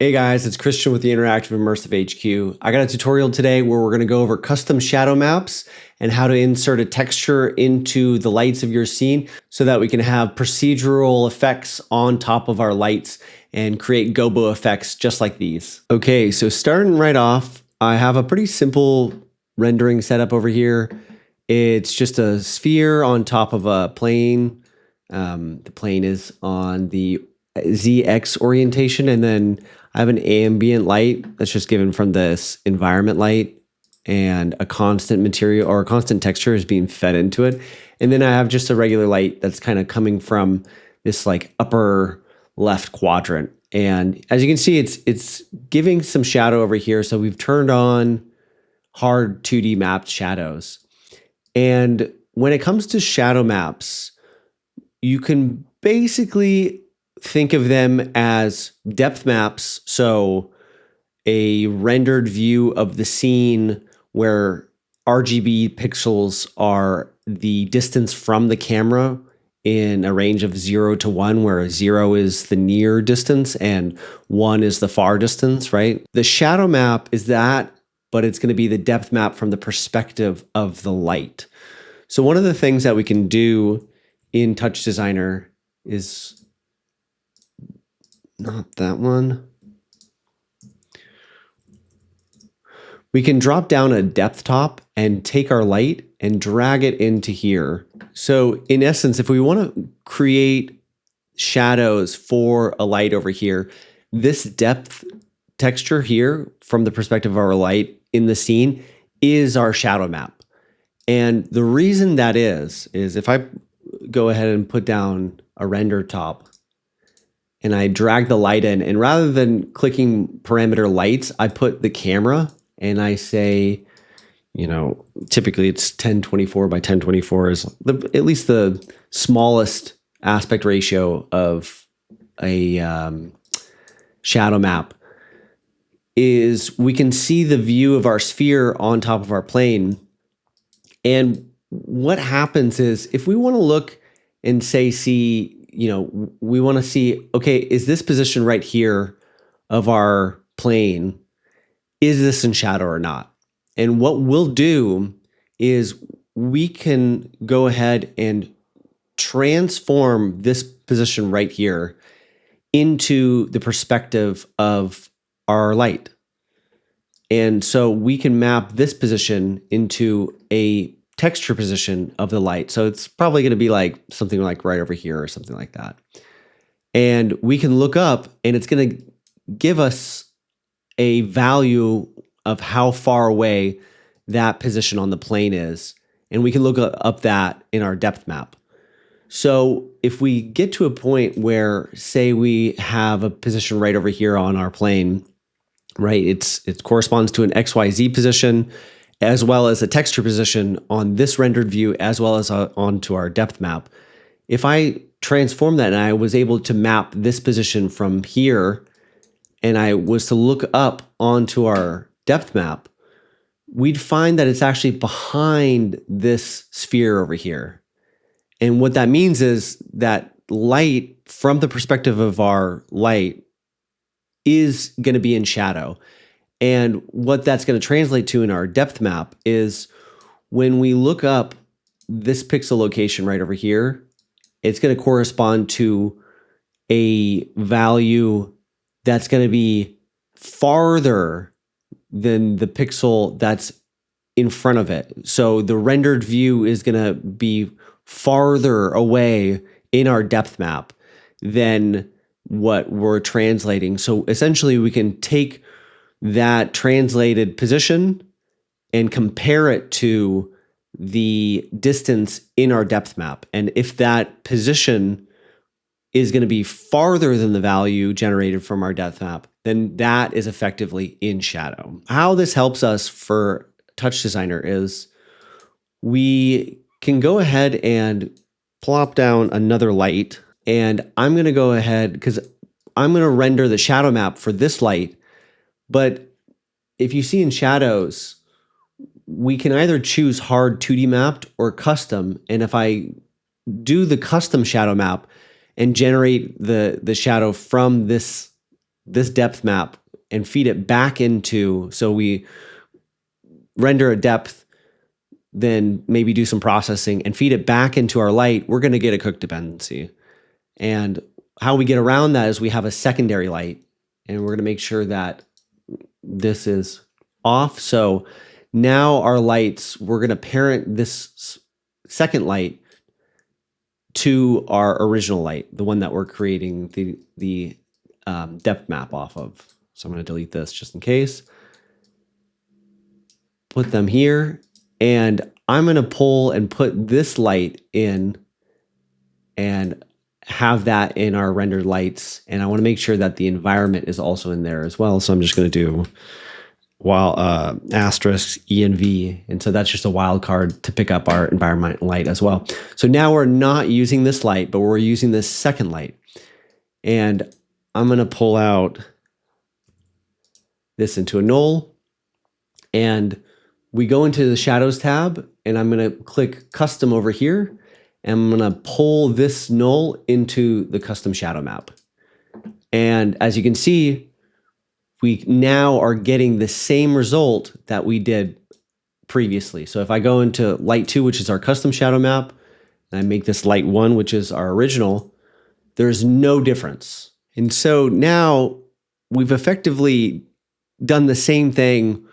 Hey guys, it's Christian with the Interactive Immersive HQ. I got a tutorial today where we're going to go over custom shadow maps and how to insert a texture into the lights of your scene so that we can have procedural effects on top of our lights and create gobo effects just like these. Okay, so starting right off, I have a pretty simple rendering setup over here. It's just a sphere on top of a plane. The plane is on the ZX orientation, and then I have an ambient light that's just given from this environment light, and a constant material or a constant texture is being fed into it. And then I have just a regular light that's kind of coming from this like upper left quadrant. And as you can see, it's giving some shadow over here. So we've turned on hard 2D mapped shadows. And when it comes to shadow maps, you can basically think of them as depth maps. So a rendered view of the scene where RGB pixels are the distance from the camera in a range of 0 to 1, where 0 is the near distance and 1 is the far distance, right? The shadow map is that, but it's going to be the depth map from the perspective of the light. So one of the things that we can do in TouchDesigner is not that one. We can drop down a depth top and take our light and drag it into here. So in essence, if we want to create shadows for a light over here, this depth texture here from the perspective of our light in the scene is our shadow map. And the reason that is if I go ahead and put down a render top and I drag the light in, and rather than clicking parameter lights, I put the camera and I say, typically it's 1024 by 1024 is at least the smallest aspect ratio of a shadow map. Is we can see the view of our sphere on top of our plane. And what happens is if we want to look and see, we want to see, okay, is this position right here of our plane, is this in shadow or not? And what we'll do is we can go ahead and transform this position right here into the perspective of our light. And so we can map this position into a texture position of the light. So it's probably going to be like something like right over here or something like that. And we can look up and it's going to give us a value of how far away that position on the plane is. And we can look up that in our depth map. So if we get to a point where, say, we have a position right over here on our plane, right? It corresponds to an XYZ position, as well as a texture position on this rendered view, as well as onto our depth map. If I transform that and I was able to map this position from here, and I was to look up onto our depth map, we'd find that it's actually behind this sphere over here. And what that means is that light from the perspective of our light is going to be in shadow. And what that's going to translate to in our depth map is when we look up this pixel location right over here, it's going to correspond to a value that's going to be farther than the pixel that's in front of it. So the rendered view is going to be farther away in our depth map than what we're translating. So essentially we can take that translated position and compare it to the distance in our depth map. And if that position is going to be farther than the value generated from our depth map, then that is effectively in shadow. How this helps us for TouchDesigner is we can go ahead and plop down another light, and I'm going to go ahead because I'm going to render the shadow map for this light. But if you see in shadows, we can either choose hard 2D mapped or custom. And if I do the custom shadow map and generate the shadow from this this depth map and feed it back into, so we render a depth, then maybe do some processing and feed it back into our light, we're going to get a cook dependency. And how we get around that is we have a secondary light, and we're going to make sure that this is off. So now our lights, we're going to parent this second light to our original light, the one that we're creating the depth map off of. So I'm going to delete this just in case. Put them here, and I'm going to pull and put this light in and have that in our rendered lights. And I want to make sure that the environment is also in there as well. So I'm just going to do asterisk env, and so that's just a wildcard to pick up our environment light as well. So now we're not using this light, but we're using this second light, and I'm going to pull out this into a null, and we go into the shadows tab, and I'm going to click custom over here, and I'm going to pull this null into the custom shadow map. And as you can see, we now are getting the same result that we did previously. So if I go into light 2, which is our custom shadow map, and I make this light 1, which is our original, there's no difference. And so now we've effectively done the same thing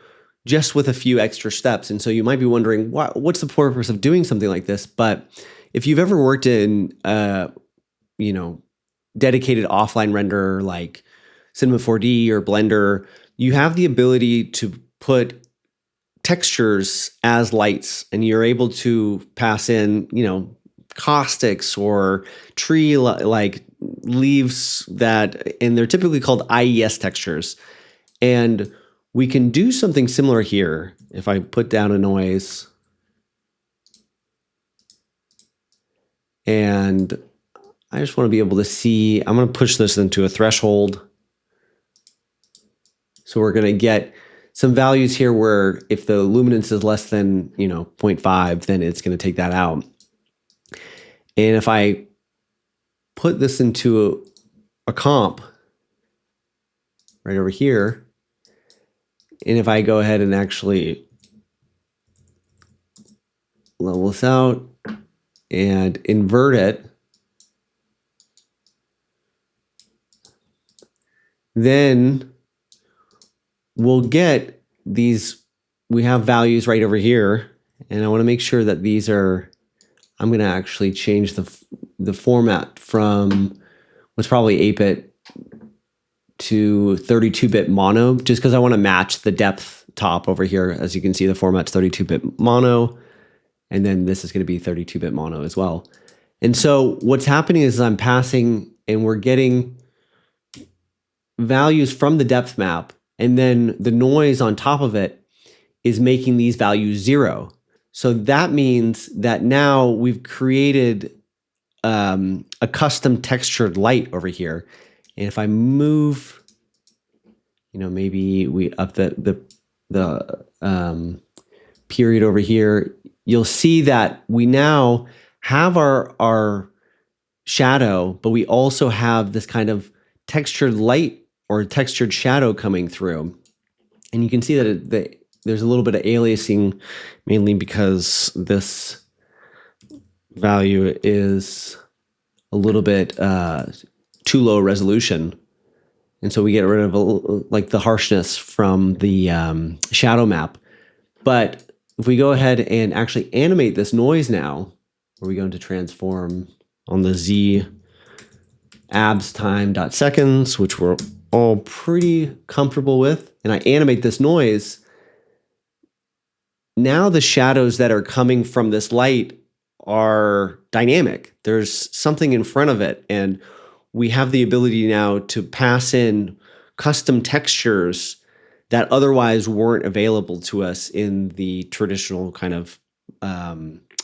just with a few extra steps. And so you might be wondering, what's the purpose of doing something like this? But if you've ever worked in, dedicated offline renderer like Cinema 4D or Blender, you have the ability to put textures as lights, and you're able to pass in, caustics or tree like leaves and they're typically called IES textures. And we can do something similar here. If I put down a noise, and I just want to be able to see, I'm going to push this into a threshold. So we're going to get some values here where if the luminance is less than, 0.5, then it's going to take that out. And if I put this into a comp right over here, and if I go ahead and actually level this out and invert it, then we'll get these, we have values right over here, and I want to make sure that these are, I'm going to actually change the format from what's probably 8-bit to 32-bit mono, just because I want to match the depth top over here. As you can see, the format's 32-bit mono, and then this is going to be 32-bit mono as well. And so what's happening is I'm passing, and we're getting values from the depth map, and then the noise on top of it is making these values 0. So that means that now we've created a custom textured light over here. And if I move, maybe we up the period over here, you'll see that we now have our shadow, but we also have this kind of textured light or textured shadow coming through. And you can see that there's a little bit of aliasing, mainly because this value is a little bit too low resolution. And so we get rid of the harshness from the shadow map. But if we go ahead and actually animate this noise now, where we go into transform on the Z abs time.seconds, which we're all pretty comfortable with, and I animate this noise, now the shadows that are coming from this light are dynamic. There's something in front of it, and we have the ability now to pass in custom textures that otherwise weren't available to us in the traditional kind of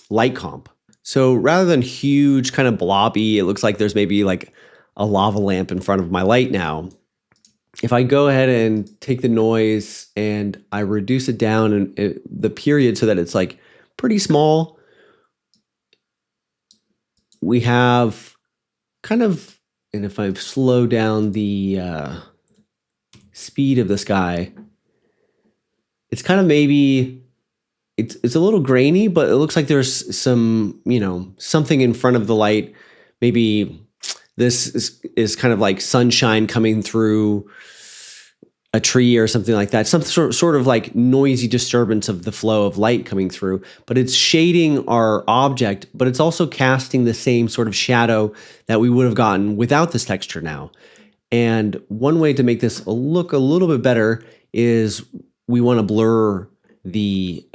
light comp. So rather than huge kind of blobby, it looks like there's maybe like a lava lamp in front of my light now. If I go ahead and take the noise and I reduce it down and the period so that it's like pretty small, we have kind of, and if I slow down the speed of the sky, it's kind of maybe, it's a little grainy, but it looks like there's some, something in front of the light. Maybe this is kind of like sunshine coming through a tree or something like that. Some sort of like noisy disturbance of the flow of light coming through, but it's shading our object, but it's also casting the same sort of shadow that we would have gotten without this texture now. And one way to make this look a little bit better is we want to blur the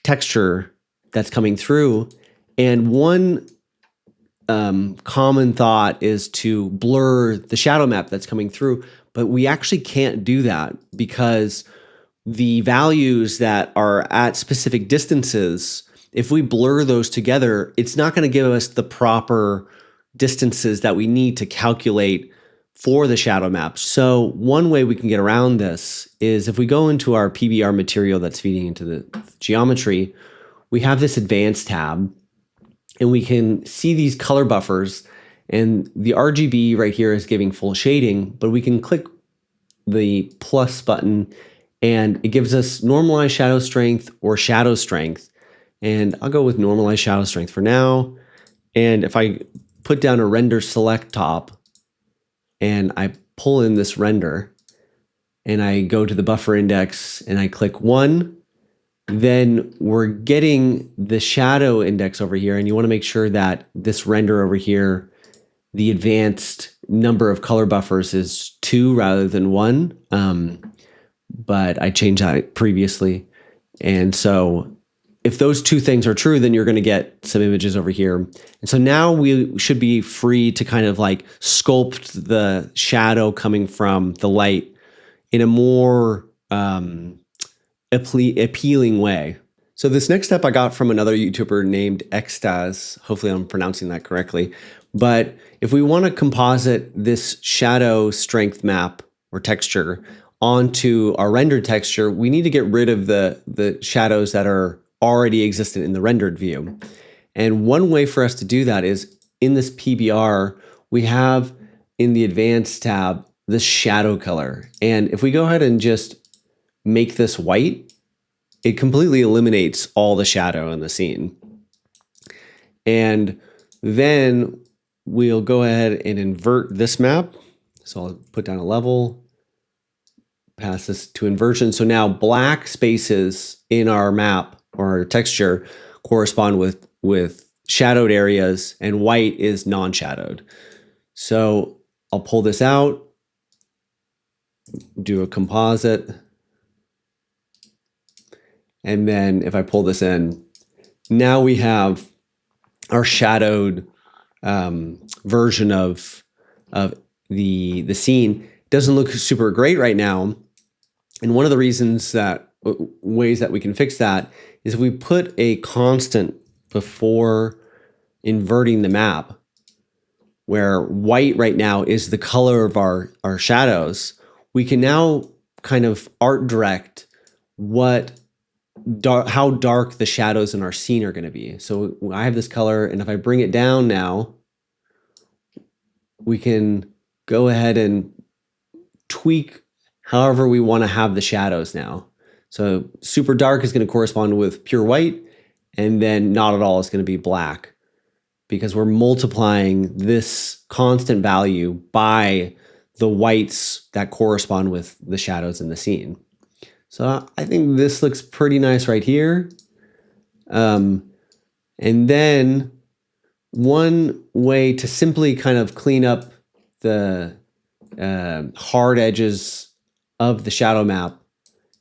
texture that's coming through. And one common thought is to blur the shadow map that's coming through, but we actually can't do that because the values that are at specific distances, if we blur those together, it's not going to give us the proper distances that we need to calculate for the shadow map. So one way we can get around this is if we go into our PBR material that's feeding into the geometry, we have this advanced tab and we can see these color buffers, and the RGB right here is giving full shading, but we can click the plus button and it gives us normalized shadow strength or shadow strength. And I'll go with normalized shadow strength for now. And if I put down a render select top and I pull in this render and I go to the buffer index and I click 1, then we're getting the shadow index over here. And you want to make sure that this render over here, the advanced number of color buffers is 2 rather than 1. But I changed that previously. And so if those two things are true, then you're going to get some images over here. And so now we should be free to kind of like sculpt the shadow coming from the light in a more appealing way. So this next step I got from another YouTuber named Extaz. Hopefully I'm pronouncing that correctly. But if we want to composite this shadow strength map or texture onto our rendered texture, we need to get rid of the shadows that are already existent in the rendered view. And one way for us to do that is in this PBR, we have in the advanced tab, this shadow color. And if we go ahead and just make this white, it completely eliminates all the shadow in the scene. And then we'll go ahead and invert this map. So I'll put down a level, pass this to inversion. So now black spaces in our map or our texture correspond with shadowed areas and white is non-shadowed. So I'll pull this out, do a composite. And then if I pull this in, now we have our shadowed version of the scene. Doesn't look super great right now. And one of the ways that we can fix that is if we put a constant before inverting the map, where white right now is the color of our shadows, we can now kind of art direct how dark the shadows in our scene are going to be. So I have this color, and if I bring it down now, we can go ahead and tweak however we want to have the shadows now. So super dark is going to correspond with pure white, and then not at all is going to be black, because we're multiplying this constant value by the whites that correspond with the shadows in the scene. So I think this looks pretty nice right here. And then one way to simply kind of clean up the hard edges of the shadow map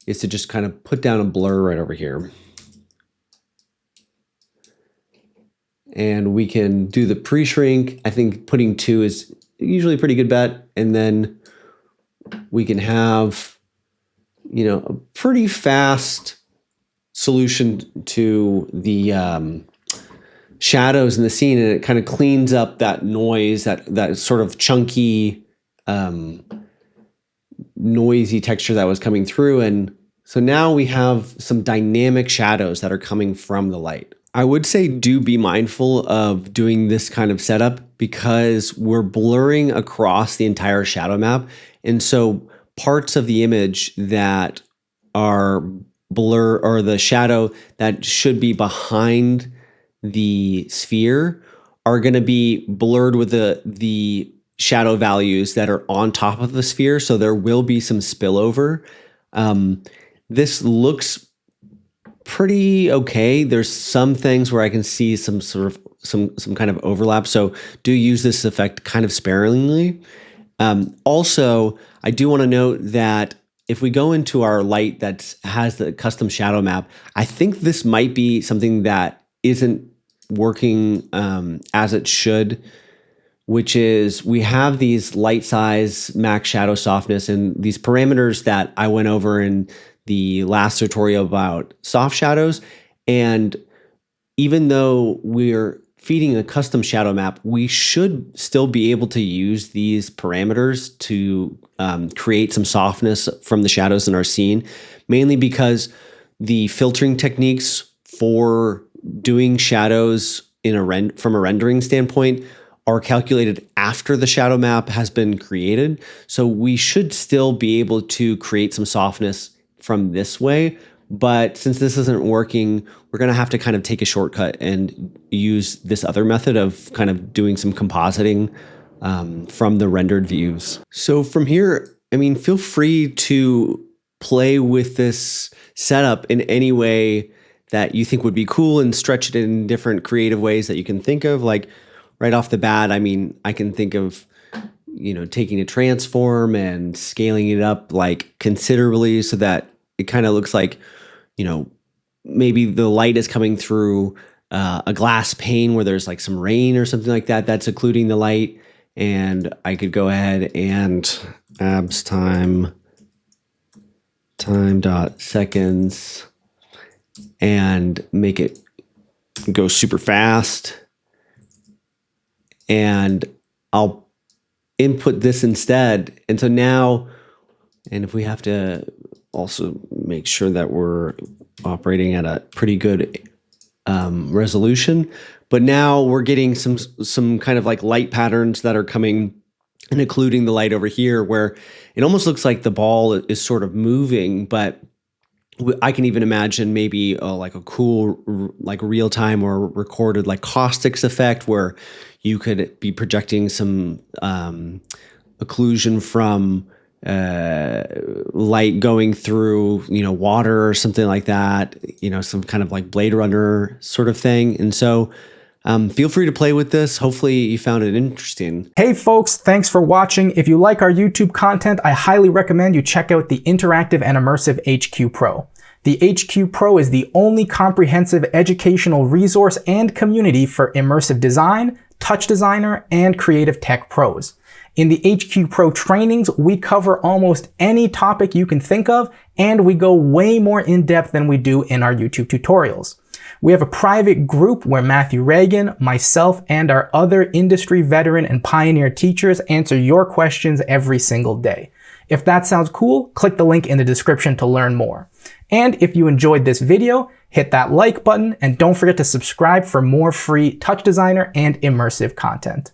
is to just kind of put down a blur right over here. And we can do the pre-shrink. I think putting 2 is usually a pretty good bet. And then we can have, a pretty fast solution to the shadows in the scene, and it kind of cleans up that noise, that sort of chunky, noisy texture that was coming through. And so now we have some dynamic shadows that are coming from the light. I would say do be mindful of doing this kind of setup because we're blurring across the entire shadow map. And so parts of the image that are blur, or the shadow that should be behind the sphere, are going to be blurred with the shadow values that are on top of the sphere. So there will be some spillover. This looks pretty okay. There's some things where I can see some sort of some kind of overlap. So do use this effect kind of sparingly. Also, I do want to note that if we go into our light that has the custom shadow map, I think this might be something that isn't working as it should, which is we have these light size, max shadow softness, and these parameters that I went over in the last tutorial about soft shadows. And even though we're feeding a custom shadow map, we should still be able to use these parameters to create some softness from the shadows in our scene, mainly because the filtering techniques for doing shadows in from a rendering standpoint are calculated after the shadow map has been created. So we should still be able to create some softness from this way. But since this isn't working, we're going to have to kind of take a shortcut and use this other method of kind of doing some compositing from the rendered views. So from here, I mean, feel free to play with this setup in any way that you think would be cool and stretch it in different creative ways that you can think of. Like right off the bat, I mean, I can think of, you know, taking a transform and scaling it up like considerably so that it kind of looks like, you know, maybe the light is coming through a glass pane where there's like some rain or something like that that's occluding the light. And I could go ahead and abs time dot seconds and make it go super fast. And I'll input this instead. And so now, and if we have to also make sure that we're operating at a pretty good resolution, but now we're getting some kind of like light patterns that are coming and occluding the light over here, where it almost looks like the ball is sort of moving, but I can even imagine maybe like a cool, like real time or recorded like caustics effect where you could be projecting some occlusion from light going through, you know, water or something like that, you know, some kind of like Blade Runner sort of thing. And so feel free to play with this. Hopefully you found it interesting. Hey folks, thanks for watching. If you like our YouTube content, I highly recommend you check out the Interactive and Immersive HQ Pro. The HQ Pro is the only comprehensive educational resource and community for immersive design, TouchDesigner, and creative tech pros. In the HQ Pro trainings, we cover almost any topic you can think of, and we go way more in depth than we do in our YouTube tutorials. We have a private group where Matthew Reagan, myself, and our other industry veteran and pioneer teachers answer your questions every single day. If that sounds cool, click the link in the description to learn more. And if you enjoyed this video, hit that like button and don't forget to subscribe for more free TouchDesigner and immersive content.